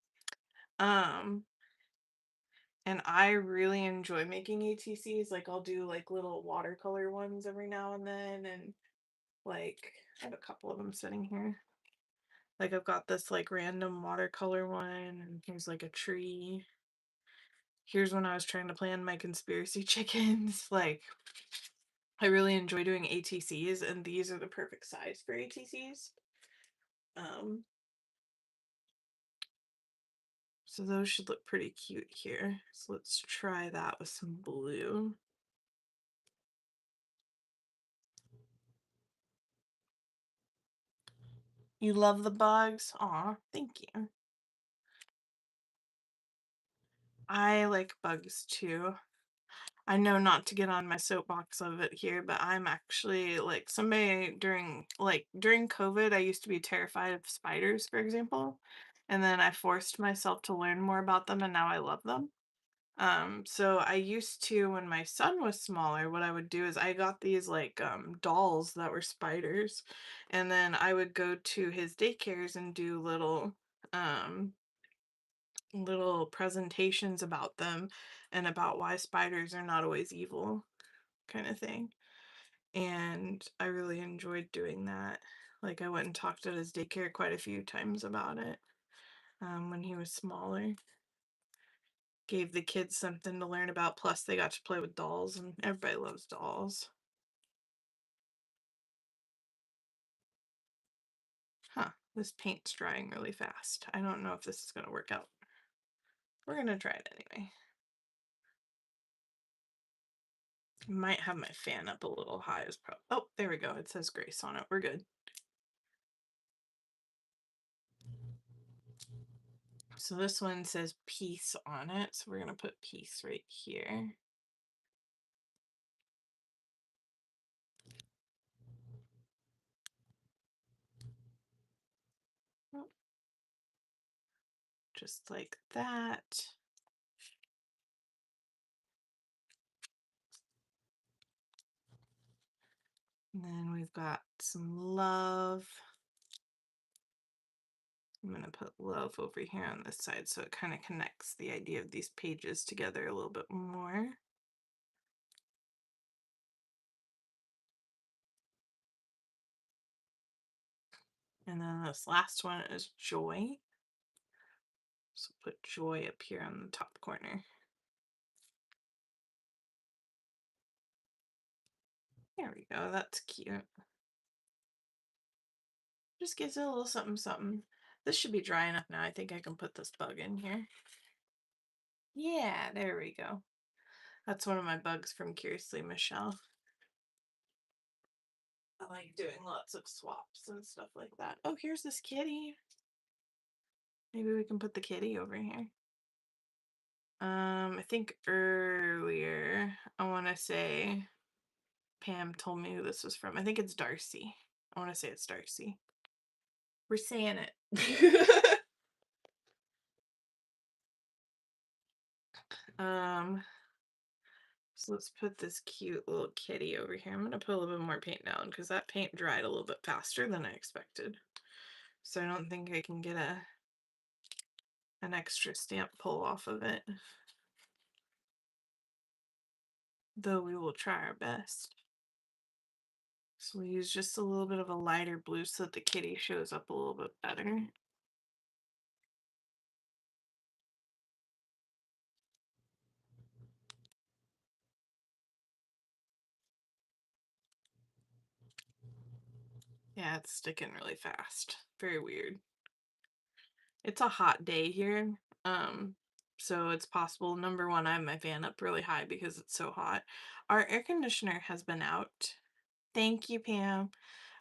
And I really enjoy making ATCs. Like I'll do like little watercolor ones every now and then, and like I have a couple of them sitting here. Like I've got this like random watercolor one, and here's like a tree. Here's when I was trying to plan my conspiracy chickens. Like I really enjoy doing ATCs, and these are the perfect size for ATCs. Um, so those should look pretty cute here. So let's try that with some blue. You love the bugs? Aw, thank you. I like bugs too. I know not to get on my soapbox of it here, but I'm actually like somebody during COVID, I used to be terrified of spiders, for example. And then I forced myself to learn more about them and now I love them. So I used to, when my son was smaller, what I would do is I got these like dolls that were spiders, and then I would go to his daycares and do um little presentations about them and about why spiders are not always evil, kind of thing. And I really enjoyed doing that. Like I went and talked at his daycare quite a few times about it when he was smaller. Gave the kids something to learn about, plus they got to play with dolls, and everybody loves dolls. Huh, this paint's drying really fast. I don't know if this is going to work out. We're going to try it anyway. Might have my fan up a little high as pro. Oh, there we go. It says Grace on it. We're good. So this one says peace on it. So we're going to put peace right here. Oh, just like that. And then we've got some love. I'm going to put love over here on this side so it kind of connects the idea of these pages together a little bit more. And then this last one is joy. So put joy up here on the top corner. There we go. That's cute. Just gives it a little something something. This should be dry enough now. I think I can put this bug in here. Yeah, there we go. That's one of my bugs from Curiously Michelle. I like doing lots of swaps and stuff like that. Oh, here's this kitty. Maybe we can put the kitty over here. I think earlier, I want to say Pam told me who this was from. I think it's Darcy. I want to say it's Darcy. We're saying it. um, so let's put this cute little kitty over here. I'm gonna put a little bit more paint down because that paint dried a little bit faster than I expected. So I don't think I can get an extra stamp pull off of it. Though we will try our best. So we use just a little bit of a lighter blue so that the kitty shows up a little bit better. Yeah, it's sticking really fast. Very weird. It's a hot day here. So it's possible, number one, I have my fan up really high because it's so hot. Our air conditioner has been out. Thank you, Pam.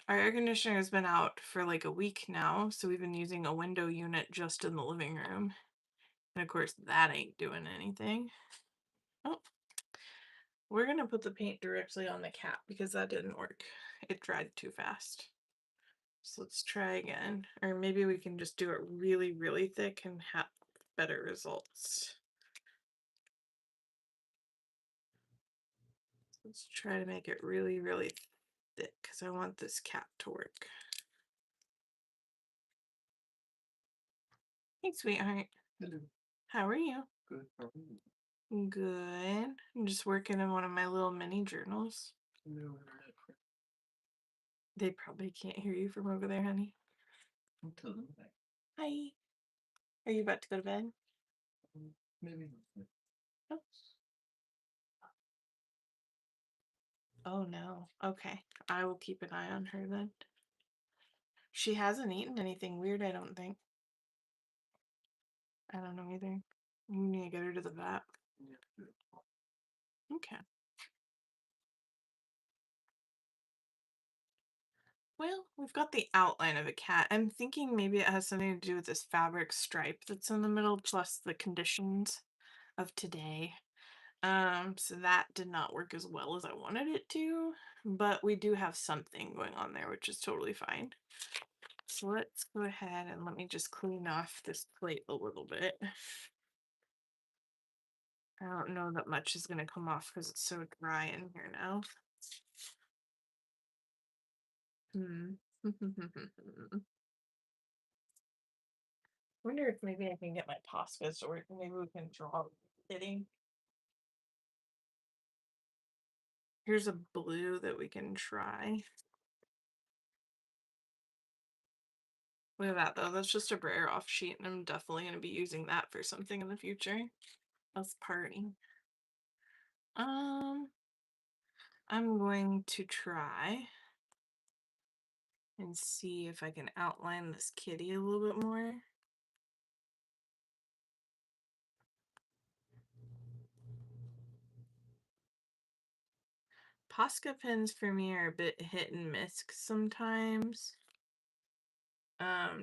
Our air conditioner has been out for like a week now, so we've been using a window unit just in the living room. And of course, that ain't doing anything. Oh, we're gonna put the paint directly on the cap because that didn't work. It dried too fast. So let's try again. Or maybe we can just do it really, really thick and have better results. Let's try to make it really, really thick because I want this cap to work. Hey, sweetheart. Hello. How are you? Good. How are you? Good. I'm just working in one of my little mini journals. No, They probably can't hear you from over there, honey. I'll tell them that. Hi. Are you about to go to bed? Maybe not. Oh. Oh no. Okay. I will keep an eye on her then. She hasn't eaten anything weird, I don't think. I don't know either. You need to get her to the vet. Yeah. Okay. Well, we've got the outline of a cat. I'm thinking maybe it has something to do with this fabric stripe that's in the middle, plus the conditions of today. So that did not work as well as I wanted it to, but we do have something going on there, which is totally fine. So let's go ahead and let me just clean off this plate a little bit. I don't know that much is going to come off because it's so dry in here now. Hmm. Wonder if maybe I can get my Poscas or maybe we can draw fitting. Here's a blue that we can try. Look at that though, that's just a Brayer off sheet and I'm definitely going to be using that for something in the future. Us party. I'm going to try and see if I can outline this kitty a little bit more. Posca pens for me are a bit hit and miss sometimes.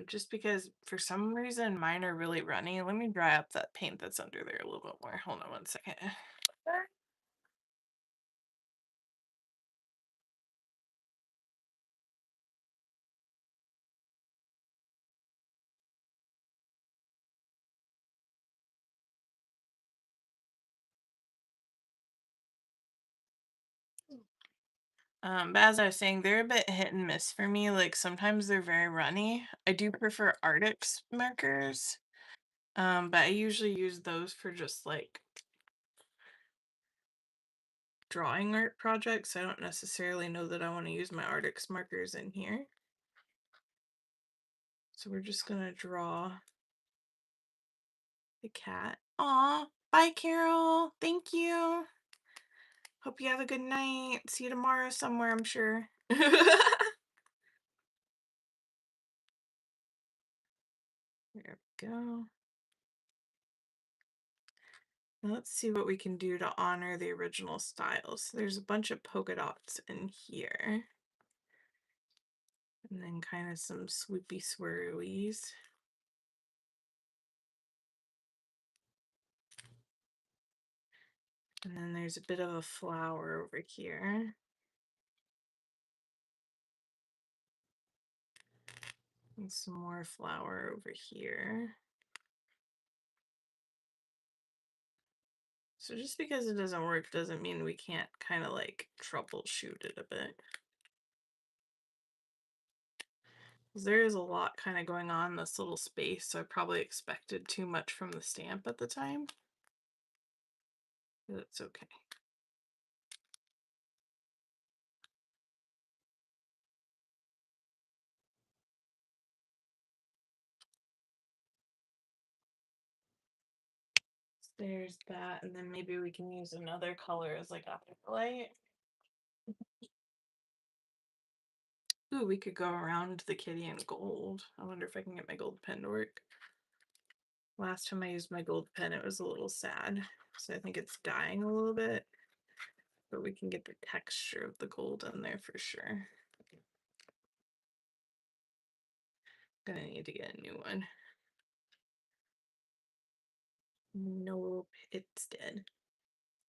Just because for some reason mine are really runny. Let me dry up that paint that's under there a little bit more. Hold on one second. But as I was saying, they're a bit hit and miss for me. Like sometimes they're very runny. I do prefer Arctic markers. But I usually use those for just like drawing art projects. I don't necessarily know that I want to use my Arctic markers in here. So we're just gonna draw the cat. Aw, bye Carol. Thank you. Hope you have a good night. See you tomorrow somewhere, I'm sure. There we go. Let's see what we can do to honor the original style. So there's a bunch of polka dots in here. And then kind of some swoopy swirlies. And then there's a bit of a flower over here. And some more flower over here. So just because it doesn't work doesn't mean we can't kind of like troubleshoot it a bit. There is a lot kind of going on in this little space, so I probably expected too much from the stamp at the time. But it's okay. There's that, and then maybe we can use another color as like a highlight. Ooh, we could go around the kitty in gold. I wonder if I can get my gold pen to work. Last time I used my gold pen, it was a little sad. So I think it's dying a little bit. But we can get the texture of the gold in there for sure. Gonna need to get a new one. Nope, it's dead.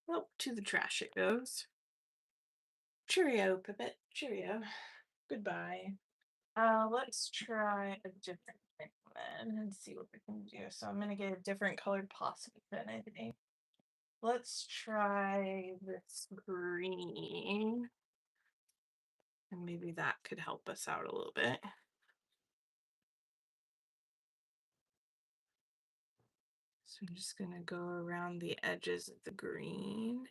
Well, to the trash it goes. Cheerio, Pippet. Cheerio. Goodbye. Let's try a different pen then and see what we can do. So I'm gonna get a different colored Posca pen, I think. Let's try this green. And maybe that could help us out a little bit. So I'm just gonna go around the edges of the green.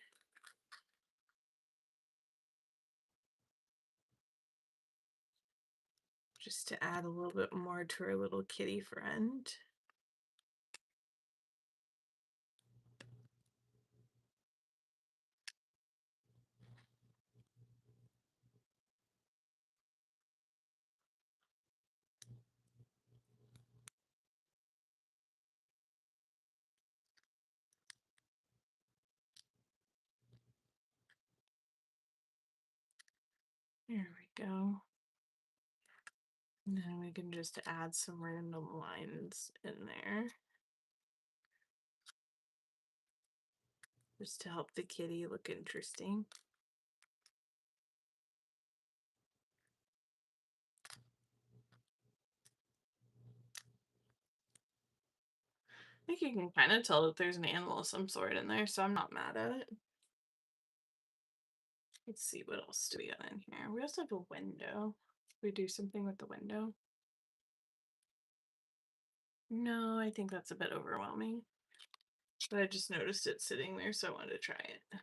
Just to add a little bit more to our little kitty friend. There we go. And then we can just add some random lines in there. Just to help the kitty look interesting. I think you can kind of tell that there's an animal of some sort in there, so I'm not mad at it. Let's see, what else do we got in here? We also have a window. We do something with the window. No, I think that's a bit overwhelming. But I just noticed it sitting there, so I wanted to try it.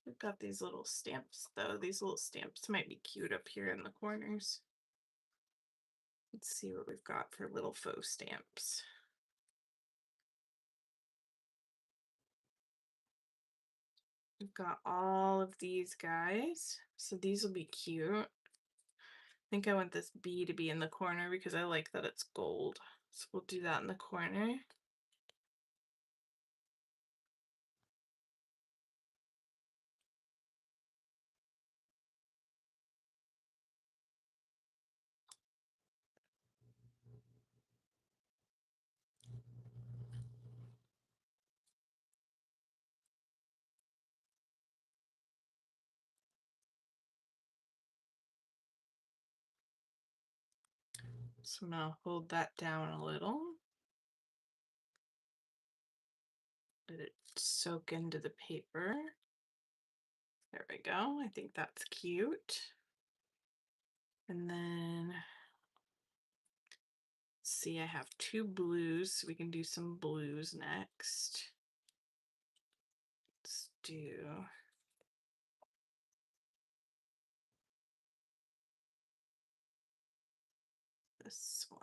We've got these little stamps, though. These little stamps might be cute up here in the corners. Let's see what we've got for little faux stamps. We've got all of these guys. So these will be cute. I think I want this bee to be in the corner because I like that it's gold. So we'll do that in the corner. So I'm gonna hold that down a little. Let it soak into the paper. There we go. I think that's cute. And then, see, I have two blues, so we can do some blues next. Let's do this one.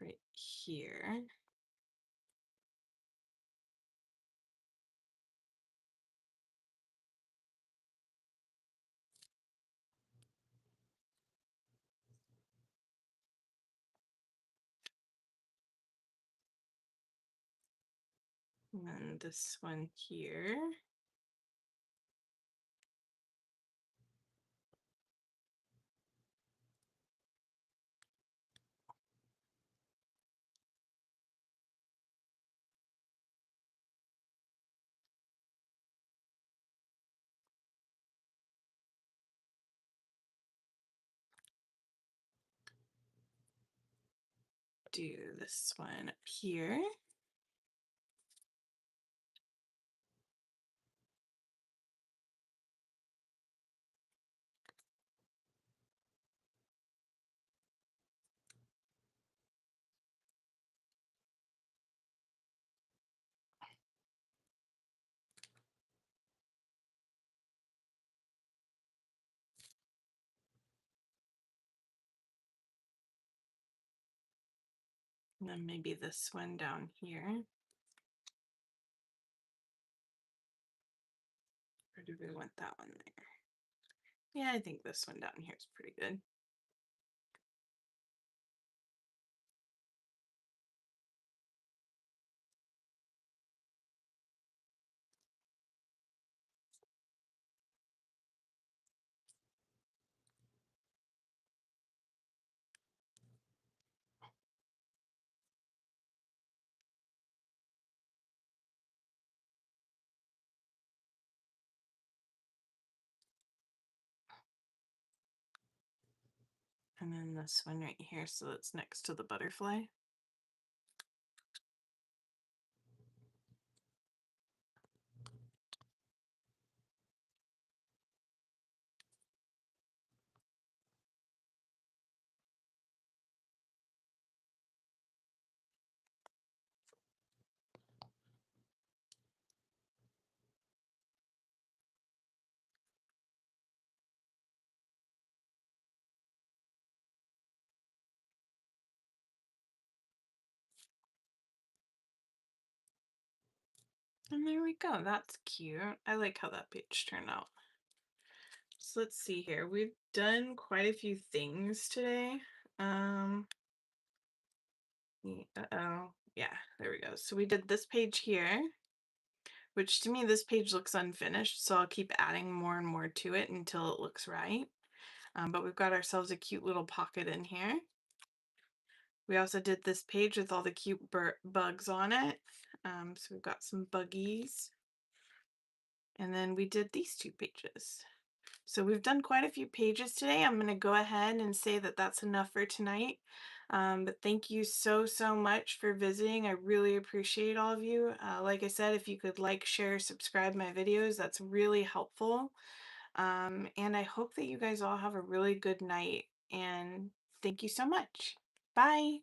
Right here. And then this one here. Do this one up here. And then maybe this one down here. Or do we want that one there? Yeah, I think this one down here is pretty good. And then this one right here, so that's next to the butterfly. And there we go. That's cute. I like how that page turned out. So let's see here. We've done quite a few things today. Uh-oh. Yeah, there we go. So we did this page here. which to me, this page looks unfinished. So I'll keep adding more and more to it until it looks right. But we've got ourselves a cute little pocket in here. We also did this page with all the cute bugs on it. So we've got some buggies. And then we did these two pages. So we've done quite a few pages today. I'm going to go ahead and say that that's enough for tonight. But thank you so, so much for visiting. I really appreciate all of you. Like I said, if you could like, share, subscribe my videos, that's really helpful. And I hope that you guys all have a really good night. And thank you so much. Bye.